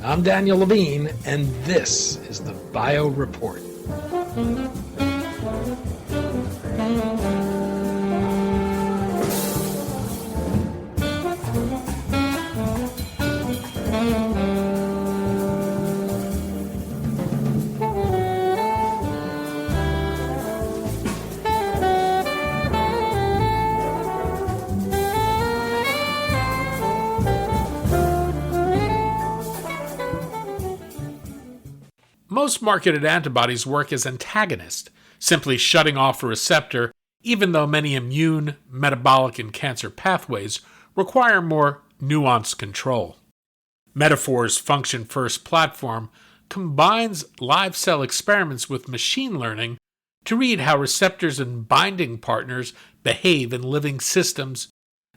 I'm Daniel Levine, and this is the Bio Report. Most marketed antibodies work as antagonists, simply shutting off a receptor, even though many immune, metabolic, and cancer pathways require more nuanced control. Metaphore's Function First platform combines live cell experiments with machine learning to read how receptors and binding partners behave in living systems,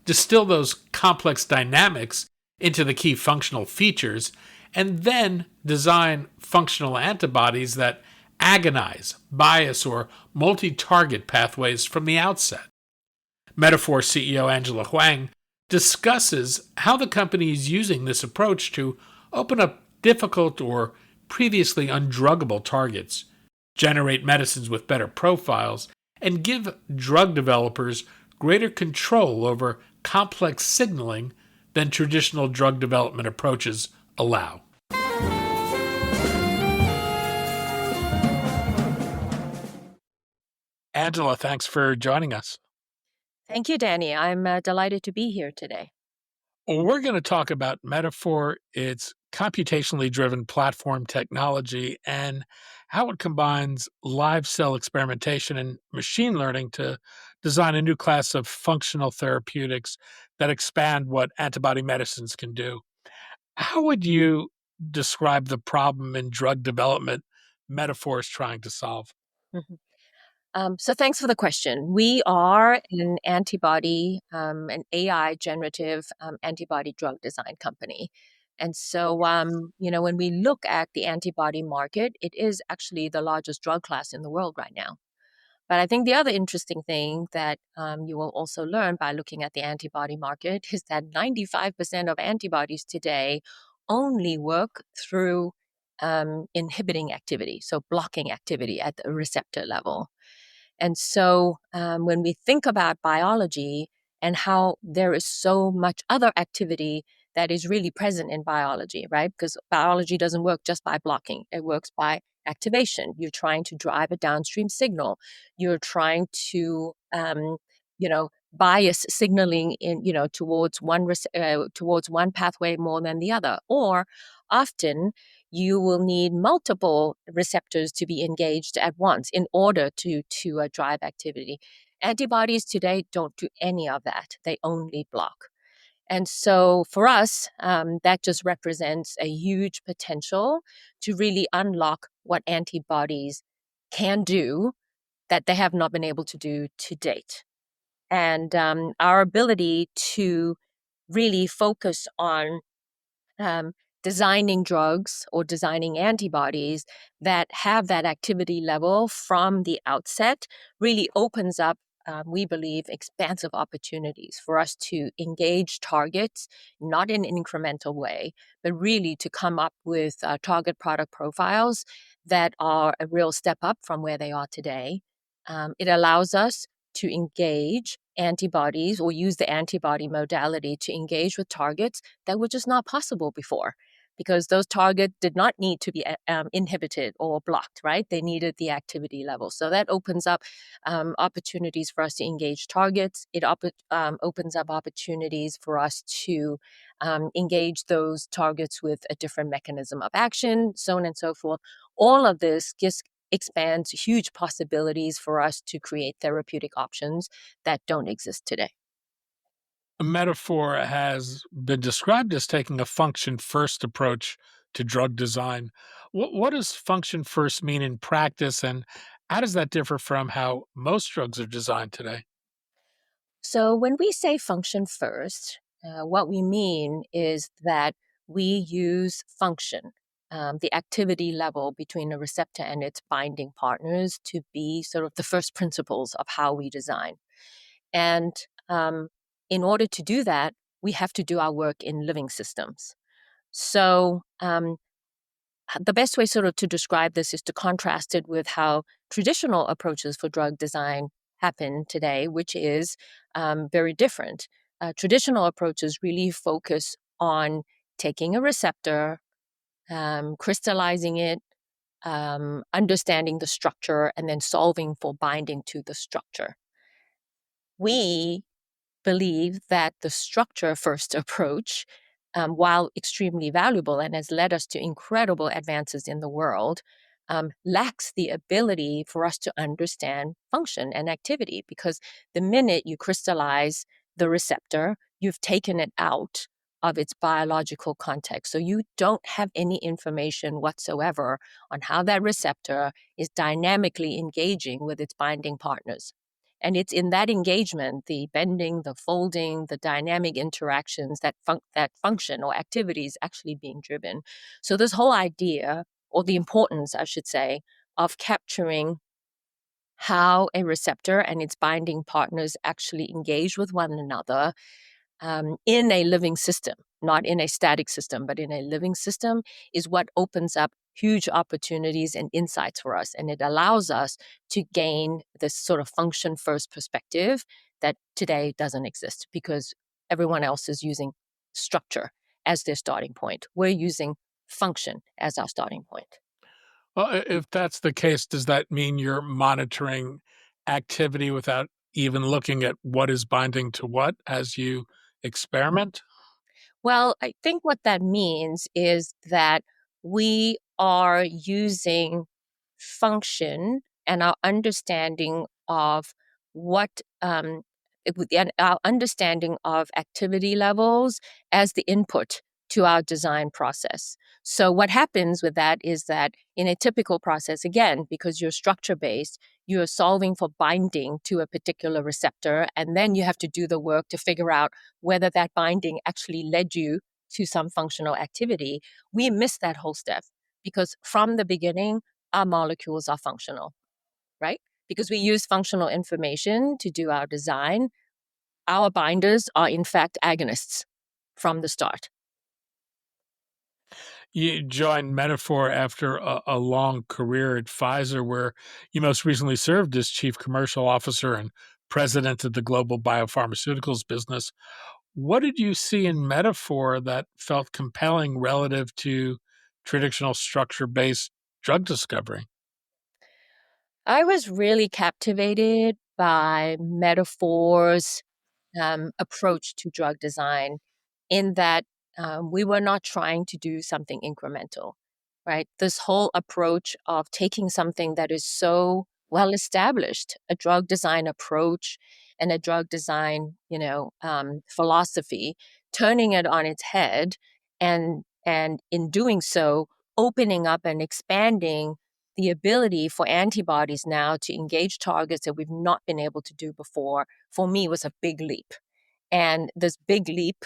distill those complex dynamics into the key functional features, and then design functional antibodies that agonize, bias, or multi-target pathways from the outset. Metaphore CEO Angela Hwang discusses how the company is using this approach to open up difficult or previously undruggable targets, generate medicines with better profiles, and give drug developers greater control over complex signaling than traditional drug development approaches allow. Angela, thanks for joining us. Thank you, Danny. I'm delighted to be here today. Well, we're going to talk about Metaphore, its computationally driven platform technology, and how it combines live cell experimentation and machine learning to design a new class of functional therapeutics that expand what antibody medicines can do. How would you describe the problem in drug development Metaphore is trying to solve? Mhm. So thanks for the question. We are an antibody, an AI generative antibody drug design company. And so, when we look at the antibody market, it is actually the largest drug class in the world right now. But I think the other interesting thing that you will also learn by looking at the antibody market is that 95% of antibodies today only work through inhibiting activity, so blocking activity at the receptor level. And so when we think about biology and how there is so much other activity that is really present in biology, right? Because biology doesn't work just by blocking, it works by activation. You're trying to drive a downstream signal. You're trying to, bias signaling in, towards one pathway more than the other. Or often you will need multiple receptors to be engaged at once in order to drive activity. Antibodies today don't do any of that. They only block. And so for us, that just represents a huge potential to really unlock what antibodies can do that they have not been able to do to date. And our ability to really focus on um, designing drugs or designing antibodies that have that activity level from the outset really opens up, we believe, expansive opportunities for us to engage targets, not in an incremental way, but really to come up with target product profiles that are a real step up from where they are today. It allows us to engage antibodies or use the antibody modality to engage with targets that were just not possible before because those targets did not need to be inhibited or blocked, right? They needed the activity level. So that opens up opportunities for us to engage targets. It opens up opportunities for us to engage those targets with a different mechanism of action, so on and so forth. All of this just expands huge possibilities for us to create therapeutic options that don't exist today. Metaphor has been described as taking a function first approach to drug design. What does function first mean in practice, and how does that differ from how most drugs are designed today? So when we say function first, what we mean is that we use function, the activity level between a receptor and its binding partners, to be sort of the first principles of how we design. And in order to do that, we have to do our work in living systems. So the best way sort of to describe this is to contrast it with how traditional approaches for drug design happen today, which is very different. Traditional approaches really focus on taking a receptor, crystallizing it, understanding the structure, and then solving for binding to the structure. We believe that the structure first approach, while extremely valuable and has led us to incredible advances in the world, lacks the ability for us to understand function and activity, because the minute you crystallize the receptor, you've taken it out of its biological context. So you don't have any information whatsoever on how that receptor is dynamically engaging with its binding partners. And it's in that engagement, the bending, the folding, the dynamic interactions, that function or activities actually being driven. So this whole idea, or the importance, I should say, of capturing how a receptor and its binding partners actually engage with one another in a living system, not in a static system, but in a living system, is what opens up huge opportunities and insights for us. And it allows us to gain this sort of function first perspective that today doesn't exist, because everyone else is using structure as their starting point. We're using function as our starting point. Well, if that's the case, does that mean you're monitoring activity without even looking at what is binding to what as you experiment? Well, I think what that means is that we are using function and our understanding of what and our understanding of activity levels as the input to our design process. So what happens with that is that in a typical process, again, because you're structure based, you're solving for binding to a particular receptor, and then you have to do the work to figure out whether that binding actually led you to some functional activity. We miss that whole step, because from the beginning, our molecules are functional, right? Because we use functional information to do our design. Our binders are, in fact, agonists from the start. You joined Metaphor after a long career at Pfizer, where you most recently served as chief commercial officer and president of the global biopharmaceuticals business. What did you see in Metaphor that felt compelling relative to traditional structure based drug discovery? I was really captivated by Metaphor's approach to drug design, in that we were not trying to do something incremental, right? This whole approach of taking something that is so well established, a drug design approach and a drug design, philosophy, turning it on its head, and in doing so, opening up and expanding the ability for antibodies now to engage targets that we've not been able to do before, for me, was a big leap. And this big leap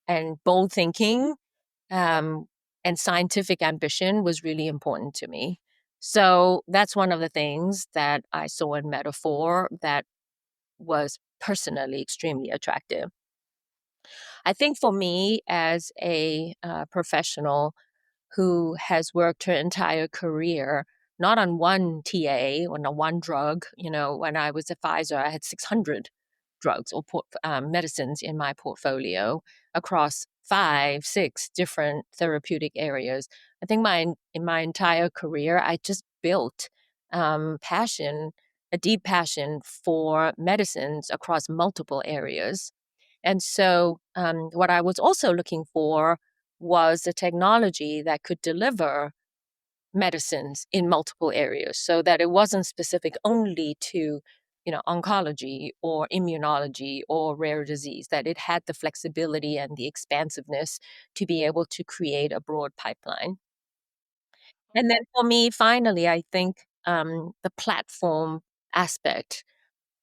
and bold thinking, um, and scientific ambition was really important to me. So that's one of the things that I saw in Metaphor that was personally extremely attractive. I think for me, as a professional who has worked her entire career not on one TA or on one drug. When I was at Pfizer, I had 600 drugs or medicines in my portfolio across 5, 6 different therapeutic areas. I think in my entire career, I just built passion, a deep passion for medicines across multiple areas. And so, what I was also looking for was a technology that could deliver medicines in multiple areas, so that it wasn't specific only to, oncology or immunology or rare disease, that it had the flexibility and the expansiveness to be able to create a broad pipeline. And then for me, finally, I think the platform aspect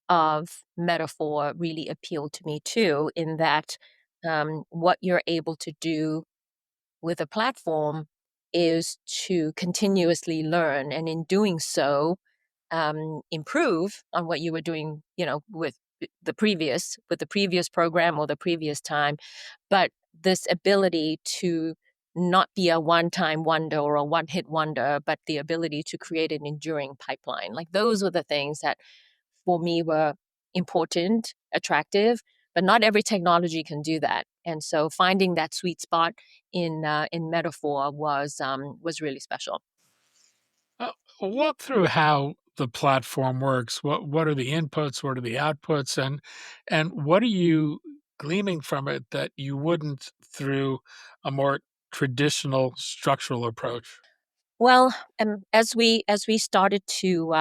of Metaphor really appealed to me too, in that what you're able to do with a platform is to continuously learn, and in doing so, improve on what you were doing, with the previous program or the previous time. But this ability to not be a one-time wonder or a one-hit wonder, but the ability to create an enduring pipeline. Like those were the things that for me were important, attractive, but not every technology can do that. And so finding that sweet spot in Metaphor was really special. Uh, Walk through how the platform works. What are the inputs? What are the outputs? And what are you gleaming from it that you wouldn't through a more traditional structural approach? Well, as we started to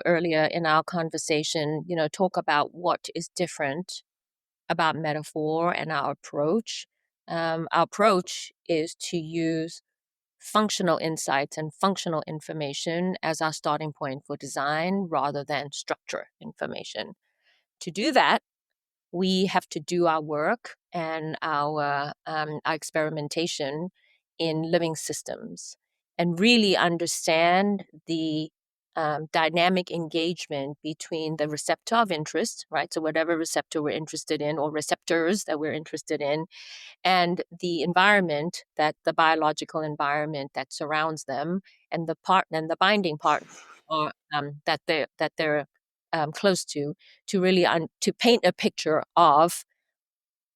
earlier in our conversation, talk about what is different about Metaphor and our approach. Our approach is to use functional insights and functional information as our starting point for design rather than structure information. To do that, we have to do our work and our experimentation in living systems and really understand the dynamic engagement between the receptor of interest, right? So, whatever receptor we're interested in, or receptors that we're interested in, and the environment, that the biological environment that surrounds them, and the binding part that they're close to really to paint a picture of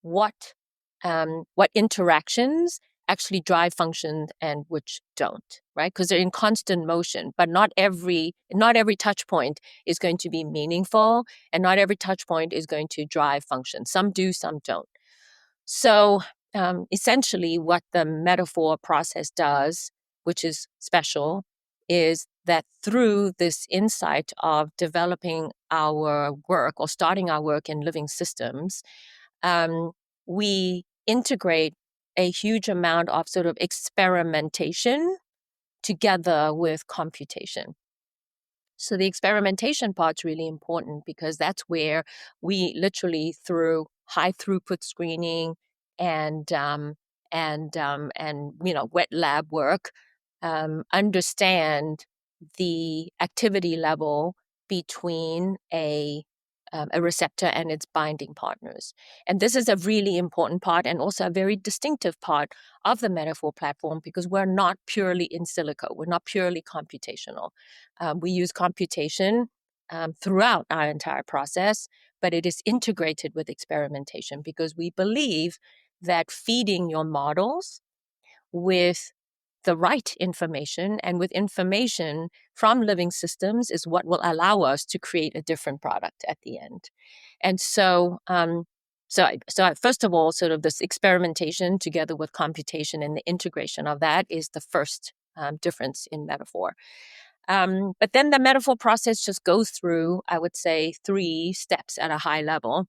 what what interactions actually drive functions and which don't, right? Because they're in constant motion, but not every touch point is going to be meaningful, and not every touch point is going to drive function. Some do, some don't. So essentially, what the metaphor process does, which is special, is that through this insight of developing our work or starting our work in living systems, um, we integrate a huge amount of sort of experimentation together with computation. So the experimentation part's really important because that's where we literally, through high throughput screening and wet lab work, understand the activity level between a receptor and its binding partners. And this is a really important part and also a very distinctive part of the Metaphor platform because we're not purely in silico. We're not purely computational. We use computation throughout our entire process, but it is integrated with experimentation because we believe that feeding your models with the right information and with information from living systems is what will allow us to create a different product at the end. And first of all, sort of this experimentation together with computation and the integration of that is the first difference in Metaphor. But then the Metaphor process just goes through, I would say, 3 steps at a high level.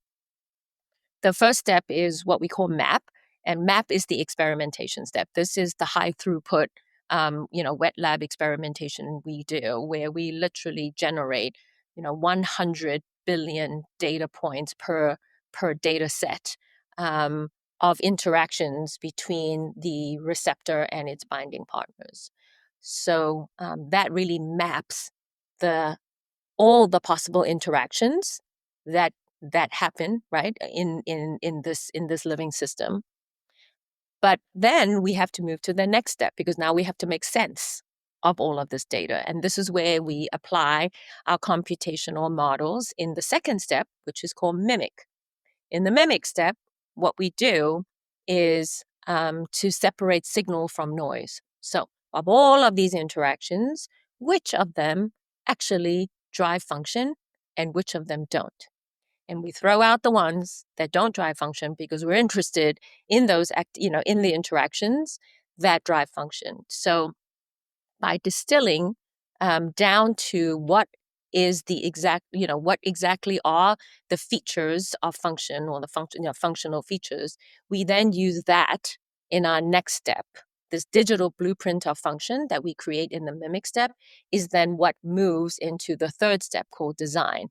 The first step is what we call map, and map is the experimentation step. This is the high throughput, wet lab experimentation we do, where we literally generate, 100 billion data points per data set of interactions between the receptor and its binding partners. So that really maps the all the possible interactions that happen, right, in this living system. But then we have to move to the next step because now we have to make sense of all of this data, and this is where we apply our computational models in the second step, which is called mimic. In the mimic step, what we do is to separate signal from noise. So, of all of these interactions, which of them actually drive function and which of them don't? And we throw out the ones that don't drive function because we're interested in in the interactions that drive function. So, by distilling down to what is the exact, what exactly are the features of function or the functional features, we then use that in our next step. This digital blueprint of function that we create in the mimic step is then what moves into the third step called design,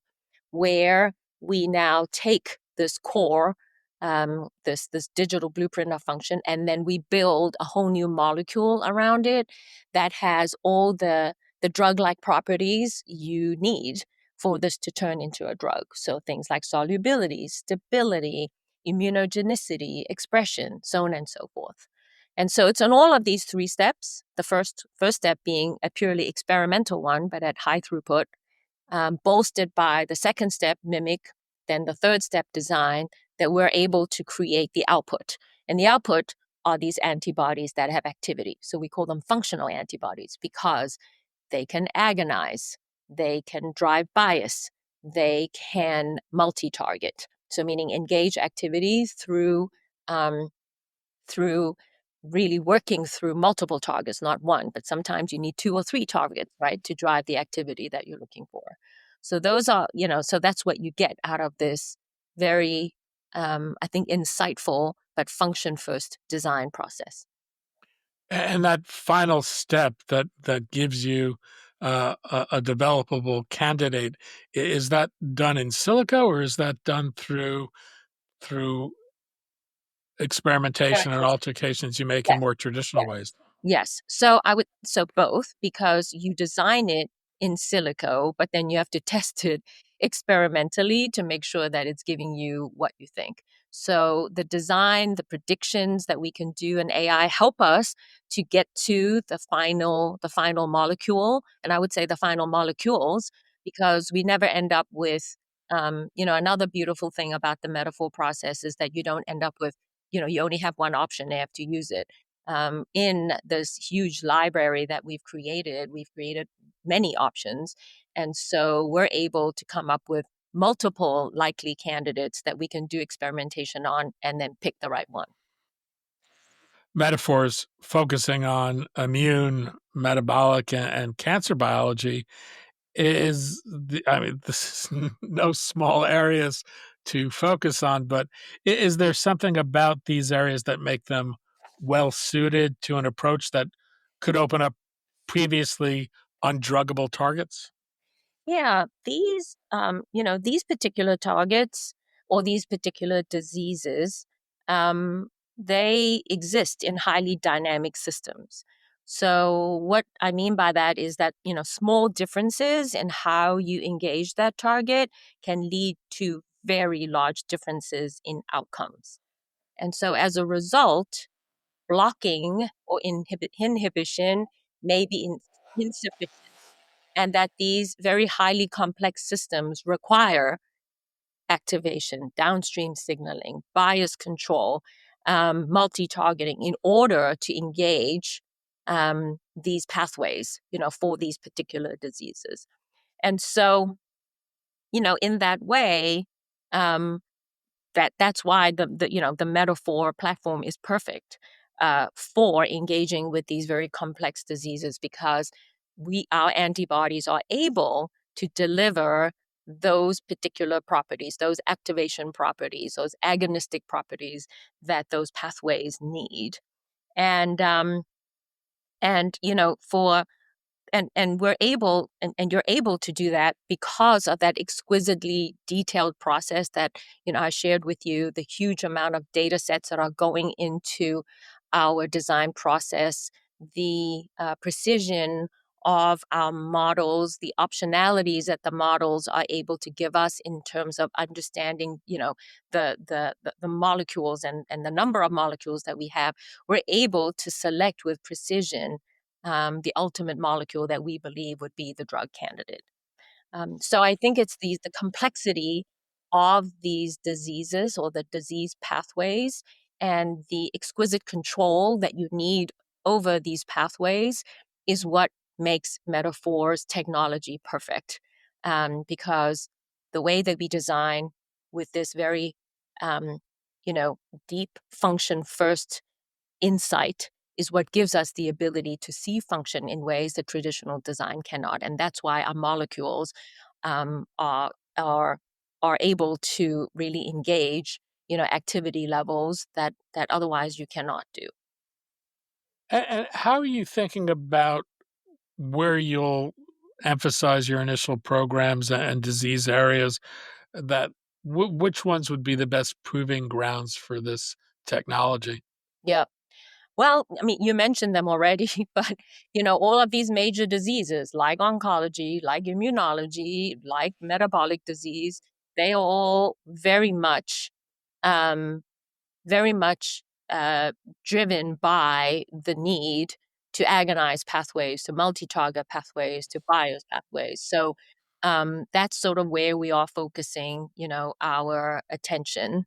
where we now take this core, this digital blueprint of function, and then we build a whole new molecule around it that has all the drug-like properties you need for this to turn into a drug. So things like solubility, stability, immunogenicity, expression, so on and so forth. And so it's on all of these three steps. The first step being a purely experimental one, but at high throughput, bolstered by the second step, mimic, then the third step, design, that we're able to create the output. And the output are these antibodies that have activity. So we call them functional antibodies because they can agonize, they can drive bias, they can multi-target. So meaning engage activity um, through really working through multiple targets, not one, but sometimes you need two or three targets, right, to drive the activity that you're looking for. So those are, so that's what you get out of this very, I think, insightful but function first design process. And that final step that gives you a developable candidate, is that done in silico, or is that done through experimentation and alterations you make in Yes. more traditional ways? Yes. So both, because you design it in silico, but then you have to test it experimentally to make sure that it's giving you what you think. So the design, the predictions that we can do in AI help us to get to the final molecule. And I would say the final molecules, because we never end up with another beautiful thing about the metaphor process is that you don't end up with, you only have one option after you use it. In this huge library that we've created many options. And so we're able to come up with multiple likely candidates that we can do experimentation on and then pick the right one. Metaphors focusing on immune, metabolic, and cancer biology I mean, this is no small areas to focus on, but is there something about these areas that make them well suited to an approach that could open up previously undruggable targets? Yeah, these particular targets or these particular diseases, they exist in highly dynamic systems. So what I mean by that is that, small differences in how you engage that target can lead to very large differences in outcomes. And so as a result, blocking or inhibition may be insufficient, and that these very highly complex systems require activation, downstream signaling, bias control, multi-targeting in order to engage these pathways, for these particular diseases. And so, in that way, um, that's why the Metaphor platform is perfect for engaging with these very complex diseases, because our antibodies are able to deliver those particular properties, those activation properties, those agonistic properties that those pathways need. And um and you know for and we're able and you're able to do that because of that exquisitely detailed process that I shared with you, the huge amount of data sets that are going into our design process, the precision of our models, the optionalities that the models are able to give us in terms of understanding, the molecules and the number of molecules that we have. We're able to select with precision the ultimate molecule that we believe would be the drug candidate. So I think it's the complexity of these diseases or the disease pathways and the exquisite control that you need over these pathways is what makes Metaphor's technology perfect. Because the way that we design with this very, um, deep function first insight is what gives us the ability to see function in ways that traditional design cannot, and that's why our molecules um, are are are able to really engage, activity levels that otherwise you cannot do. And how are you thinking about where you'll emphasize your initial programs and disease areas, that which ones would be the best proving grounds for this technology? Yeah. Well, I mean, you mentioned them already, but all of these major diseases like oncology, like immunology, like metabolic disease, they all very much um, very much driven by the need to agonize pathways, to multi-target pathways, to bias pathways. So that's sort of where we are focusing, our attention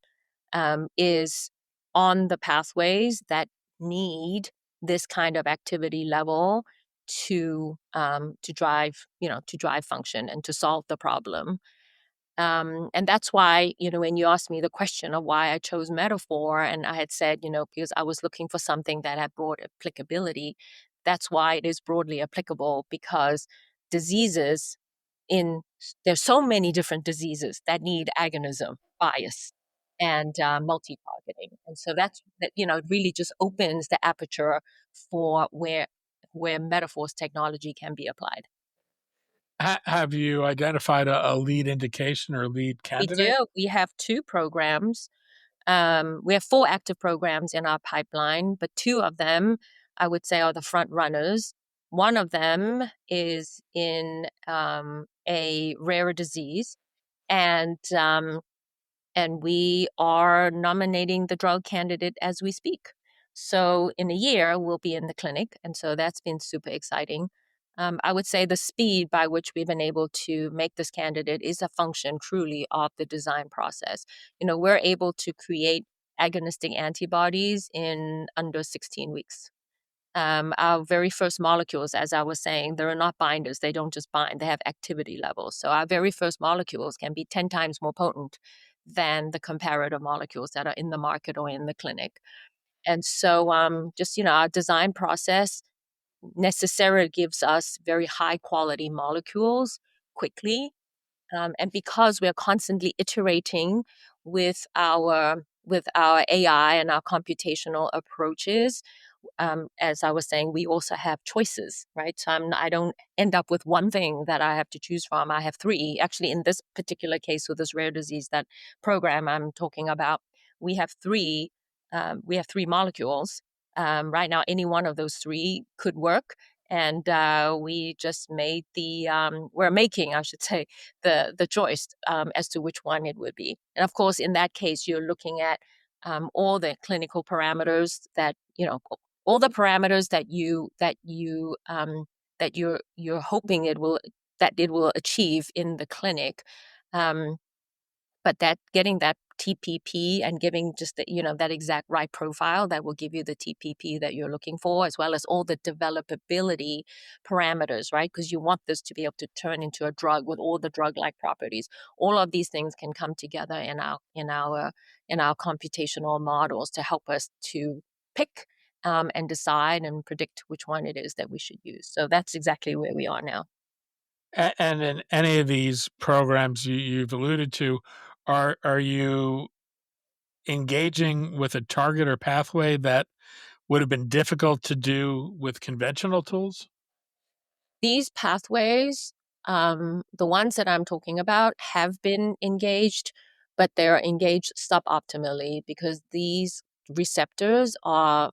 is on the pathways that need this kind of activity level to drive, to drive function and to solve the problem. And that's why, when you asked me the question of why I chose Metaphor, and I had said, because I was looking for something that had broad applicability, that's why it is broadly applicable, because diseases there's so many different diseases that need agonism, bias, and multi-targeting. And so it really just opens the aperture for where Metaphor's technology can be applied. Have you identified a lead indication or lead We candidate? do. We have two programs. We have four active programs in our pipeline, but two of them, I would say, are the front runners. One of them is in a rare disease, and we are nominating the drug candidate as we speak. So in a year, we'll be in the clinic, and so that's been super exciting. I would say the speed by which we've been able to make this candidate is a function truly of the design process. We're able to create agonistic antibodies in under 16 weeks. Our very first molecules, as I was saying, they're not binders. They don't just bind, they have activity levels. So our very first molecules can be 10 times more potent than the comparator molecules that are in the market or in the clinic. And so our design process necessarily gives us very high quality molecules quickly. And because we're constantly iterating with our AI and our computational approaches, as I was saying, we also have choices, right? So I don't end up with one thing that I have to choose from. I have three. Actually, in this particular case with this rare disease, that program I'm talking about, we have three. We have three molecules. Right now, any one of those three could work, and we just made we're making, I should say, the choice as to which one it would be. And of course, in that case, you're looking at all the clinical parameters that all the parameters that you're hoping it will achieve in the clinic, um, but that getting that TPP and giving just that exact right profile that will give you the TPP that you're looking for, as well as all the developability parameters, right? Because you want this to be able to turn into a drug with all the drug-like properties. All of these things can come together in our computational models to help us to pick and decide and predict which one it is that we should use. So that's exactly where we are now. And in any of these programs you've alluded to, are you engaging with a target or pathway that would have been difficult to do with conventional tools? These pathways, the ones that I'm talking about, have been engaged, but they're engaged suboptimally because these receptors are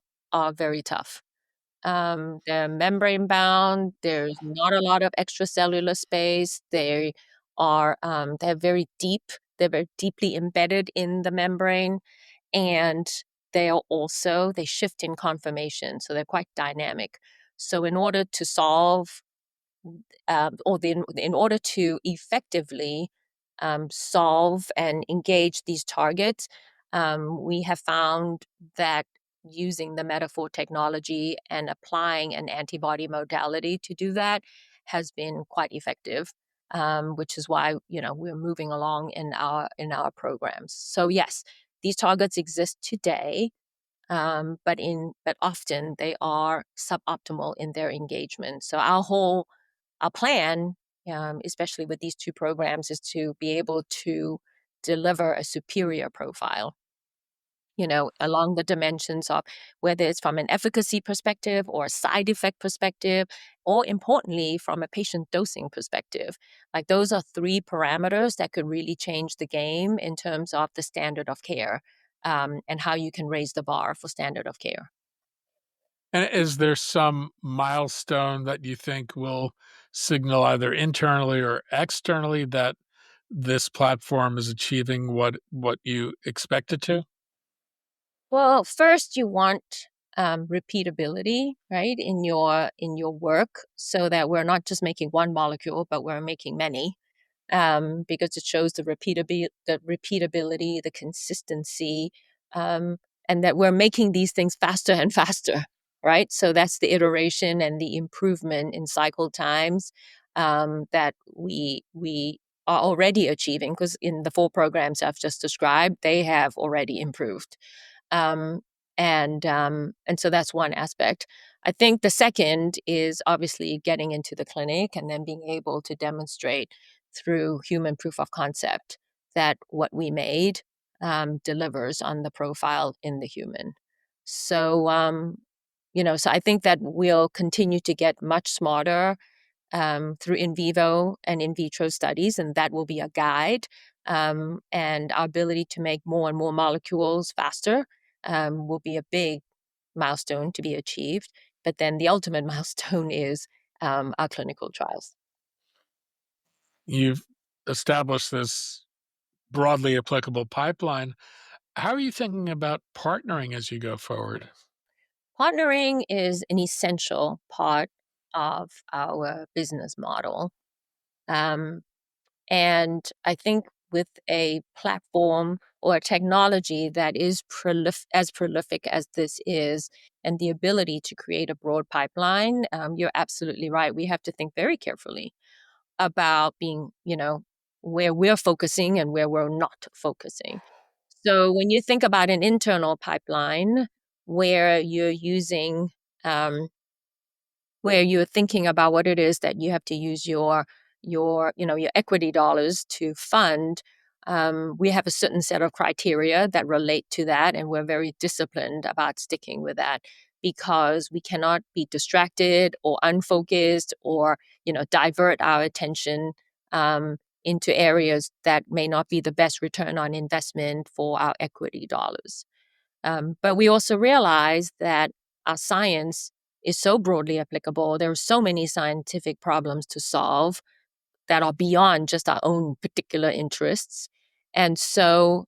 very tough. They're membrane bound. There's not a lot of extracellular space. They're very deep. They're very deeply embedded in the membrane, and they shift in conformation, so they're quite dynamic. So in order to solve in order to effectively solve and engage these targets, we have found that using the Metaphor technology and applying an antibody modality to do that has been quite effective, which is why we're moving along in our programs. So yes, these targets exist today, but often they are suboptimal in their engagement. So our plan, especially with these two programs, is to be able to deliver a superior profile, along the dimensions of whether it's from an efficacy perspective or a side effect perspective, or importantly, from a patient dosing perspective. Like those are three parameters that could really change the game in terms of the standard of care, and how you can raise the bar for standard of care. And is there some milestone that you think will signal either internally or externally that this platform is achieving what you expect it to? Well, first you want repeatability, right, in your work, so that we're not just making one molecule, but we're making many, because it shows the repeatability, the consistency, um, and that we're making these things faster and faster, right? So that's the iteration and the improvement in cycle times, that we are already achieving, because in the 4 programs I've just described, they have already improved. Um, and so that's one aspect. I think the second is obviously getting into the clinic and then being able to demonstrate through human proof of concept that what we made delivers on the profile in the human. So, so I think that we'll continue to get much smarter through in vivo and in vitro studies, and that will be a guide. And our ability to make more and more molecules faster will be a big milestone to be achieved. But then the ultimate milestone is our clinical trials. You've established this broadly applicable pipeline. How are you thinking about partnering as you go forward? Partnering is an essential part of our business model. Um, And I think with a platform or a technology that is as prolific as this is, and the ability to create a broad pipeline, you're absolutely right. We have to think very carefully about being, where we're focusing and where we're not focusing. So when you think about an internal pipeline where you're using um, where you're thinking about what it is that you have to use your equity dollars to fund. We have a certain set of criteria that relate to that, and we're very disciplined about sticking with that, because we cannot be distracted or unfocused or divert our attention into areas that may not be the best return on investment for our equity dollars. But we also realize that our science is so broadly applicable. There are so many scientific problems to solve that are beyond just our own particular interests. And so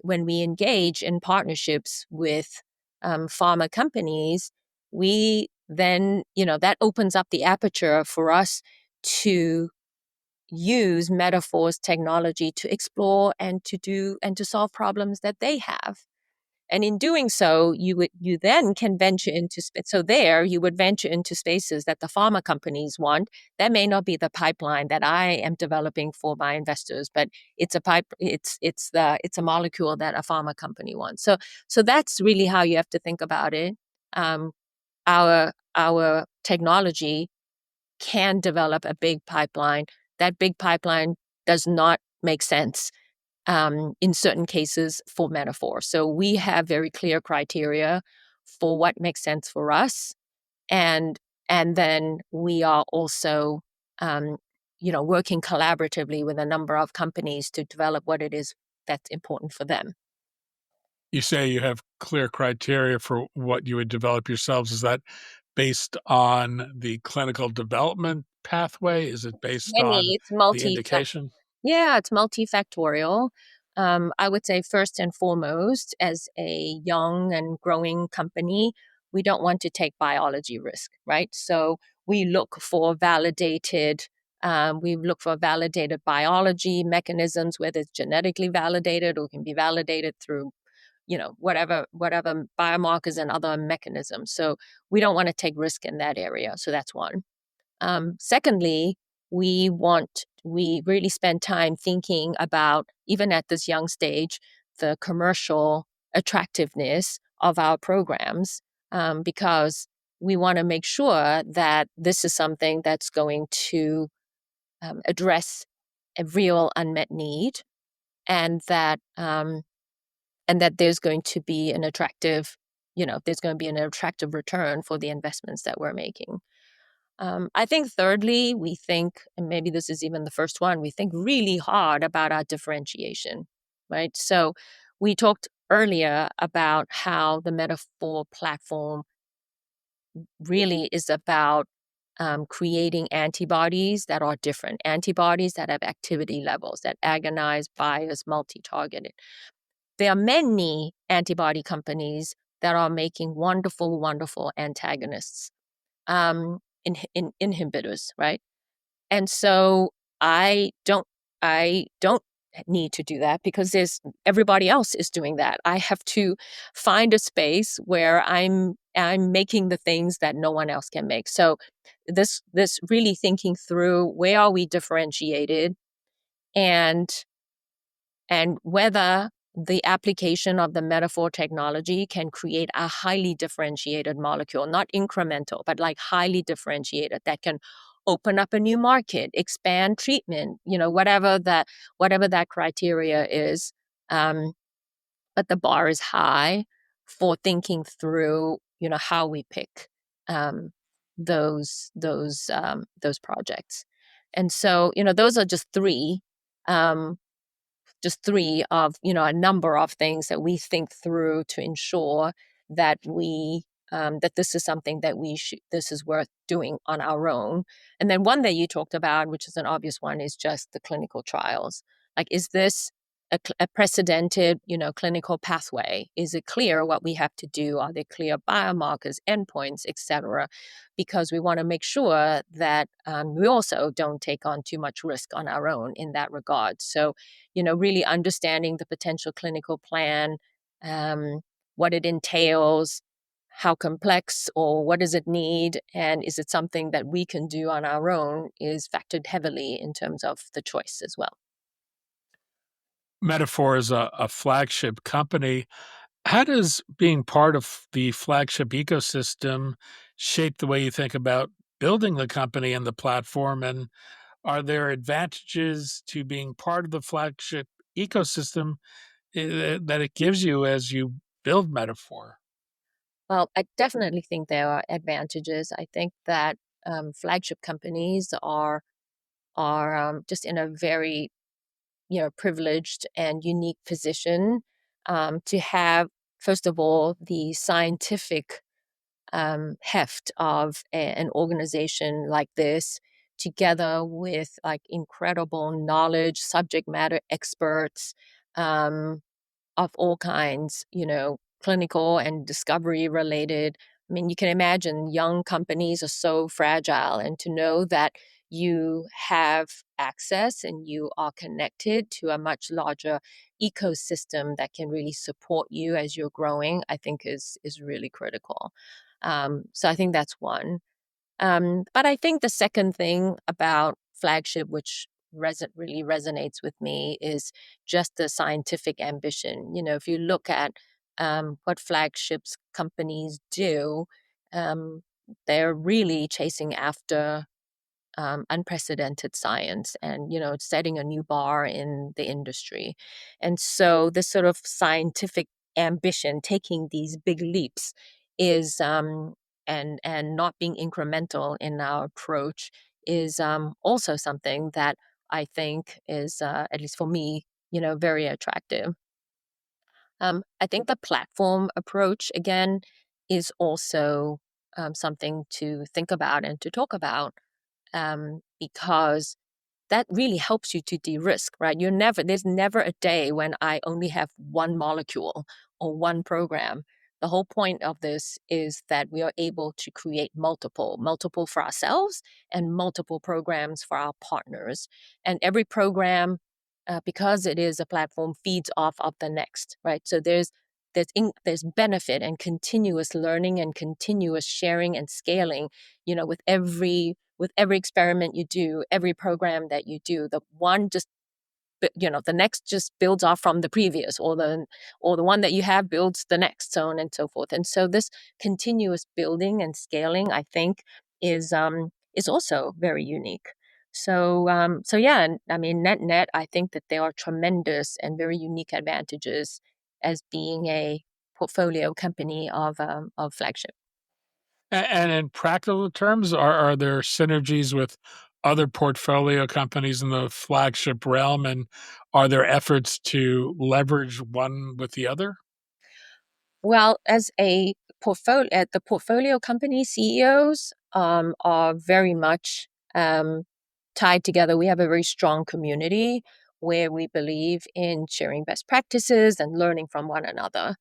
when we engage in partnerships with pharma companies, we then, that opens up the aperture for us to use Metaphor's technology to explore and to solve problems that they have. And in doing so, you then can venture into so there you would venture into spaces that the pharma companies want. That may not be the pipeline that I am developing for my investors, but it's a molecule that a pharma company wants. So that's really how you have to think about it. Um, our technology can develop a big pipeline. That big pipeline does not make sense in certain cases for Metaphor. So we have very clear criteria for what makes sense for us, and then we are also working collaboratively with a number of companies to develop what it is that's important for them. You say you have clear criteria for what you would develop yourselves. Is that based on the clinical development pathway? Is it based on It's the indication? Yeah, it's multifactorial. I would say first and foremost, as a young and growing company, we don't want to take biology risk, right? So we look for validated biology mechanisms, whether it's genetically validated or can be validated through, whatever biomarkers and other mechanisms. So we don't want to take risk in that area. So that's one. Secondly, we really spend time thinking about, even at this young stage, the commercial attractiveness of our programs, because we want to make sure that this is something that's going to address a real unmet need, and that there's going to be an attractive return for the investments that we're making. I think thirdly, we think, and maybe this is even the first one, we think really hard about our differentiation, right? So we talked earlier about how the Metaphor platform really is about creating antibodies that are different, antibodies that have activity levels, that agonize, bias, multi-targeted. there are many antibody companies that are making wonderful, wonderful antagonists, inhibitors, right? And so I don't need to do that because there's everybody else is doing that. I have to find a space where I'm making the things that no one else can make. So this really thinking through where are we differentiated, and whether the application of the Metaphore technology can create a highly differentiated molecule, not incremental, but like highly differentiated, that can open up a new market, expand treatment, whatever that criteria is. Um, but the bar is high for thinking through, how we pick um, those projects. And so, those are um, just three of a number of things that we think through to ensure that that this is something that this is worth doing on our own. And then one that you talked about, which is an obvious one, is just the clinical trials. Like, is this a precedented clinical pathway? Is it clear what we have to do? Are there clear biomarkers, endpoints, etc.? Because we want to make sure that we also don't take on too much risk on our own in that regard. So really understanding the potential clinical plan, what it entails, how complex or what does it need, and is it something that we can do on our own, is factored heavily in terms of the choice as well. Metaphor is a flagship company. How does being part of the flagship ecosystem shape the way you think about building the company and the platform? And are there advantages to being part of the flagship ecosystem that it gives you as you build Metaphor? Well, I definitely think there are advantages. I think that flagship companies are just in a very privileged and unique position to have, first of all, the scientific heft of an organization like this, together with like incredible knowledge, subject matter experts of all kinds, clinical and discovery related. I mean, you can imagine young companies are so fragile, and to know that you have access and you are connected to a much larger ecosystem that can really support you as you're growing, I think is really critical. So I think that's one. But I think the second thing about flagship, which really resonates with me, is just the scientific ambition. If you look at what flagships companies do, um, they're really chasing after unprecedented science, and setting a new bar in the industry. And so this sort of scientific ambition, taking these big leaps, is and not being incremental in our approach, is also something that I think is, at least for me, very attractive. I think the platform approach, again, is also something to think about and to talk about, because that really helps you to de-risk, right? There's never a day when I only have one molecule or one program. The whole point of this is that we are able to create multiple for ourselves and multiple programs for our partners. And every program, because it is a platform, feeds off of the next, right? So there's benefit and continuous learning and continuous sharing and scaling, with every experiment you do, every program that you do. The next just builds off from the previous, or the one that you have builds the next, so on and so forth. And so this continuous building and scaling, I think, is also very unique. So yeah, and I mean, net, I think that there are tremendous and very unique advantages as being a portfolio company of flagship. And in practical terms, are there synergies with other portfolio companies in the flagship realm? And are there efforts to leverage one with the other? Well, as a the portfolio company CEOs are very much tied together. We have a very strong community where we believe in sharing best practices and learning from one another.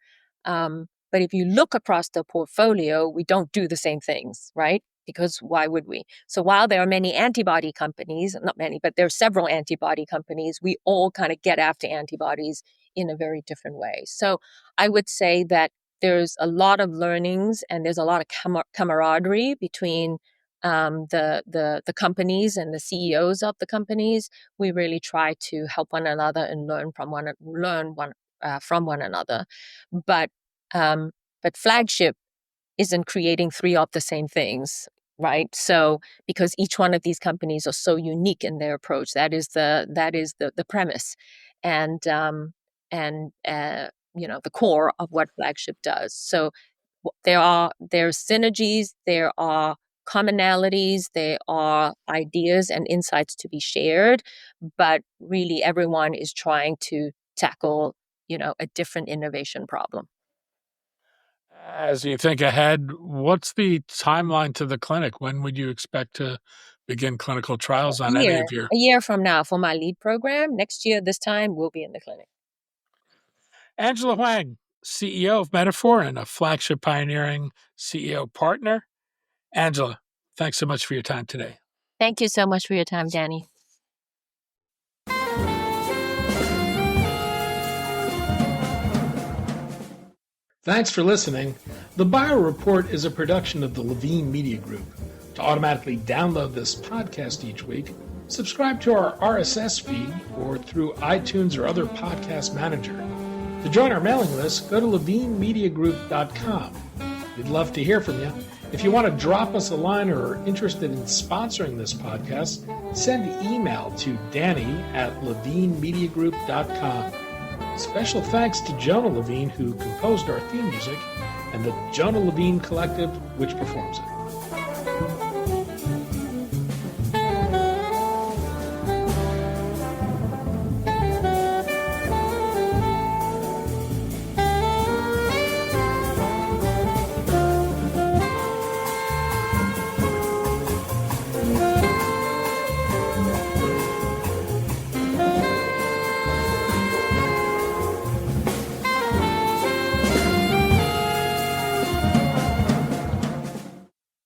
But if you look across the portfolio, we don't do the same things, right? Because why would we? So while there are many antibody companies, not many, but there are several antibody companies, we all kind of get after antibodies in a very different way. So I would say that there's a lot of learnings and there's a lot of camaraderie between the companies and the CEOs of the companies. We really try to help one another and learn from one another. But flagship isn't creating three of the same things, right? So because each one of these companies are so unique in their approach, that is the premise, and the core of what flagship does. So there's synergies, there are commonalities, there are ideas and insights to be shared, but really everyone is trying to tackle a different innovation problem. As you think ahead, what's the timeline to the clinic? When would you expect to begin clinical trials on any of your... A year from now for my lead program. Next year, this time, we'll be in the clinic. Angela Hwang, CEO of Metaphore and a flagship pioneering CEO partner. Angela, thanks so much for your time today. Thank you so much for your time, Danny. Thanks for listening. The Bio Report is a production of the Levine Media Group. To automatically download this podcast each week, subscribe to our RSS feed or through iTunes or other podcast manager. To join our mailing list, go to levinemediagroup.com. We'd love to hear from you. If you want to drop us a line or are interested in sponsoring this podcast, send an email to danny@levinemediagroup.com. Special thanks to Jonah Levine, who composed our theme music, and the Jonah Levine Collective, which performs it.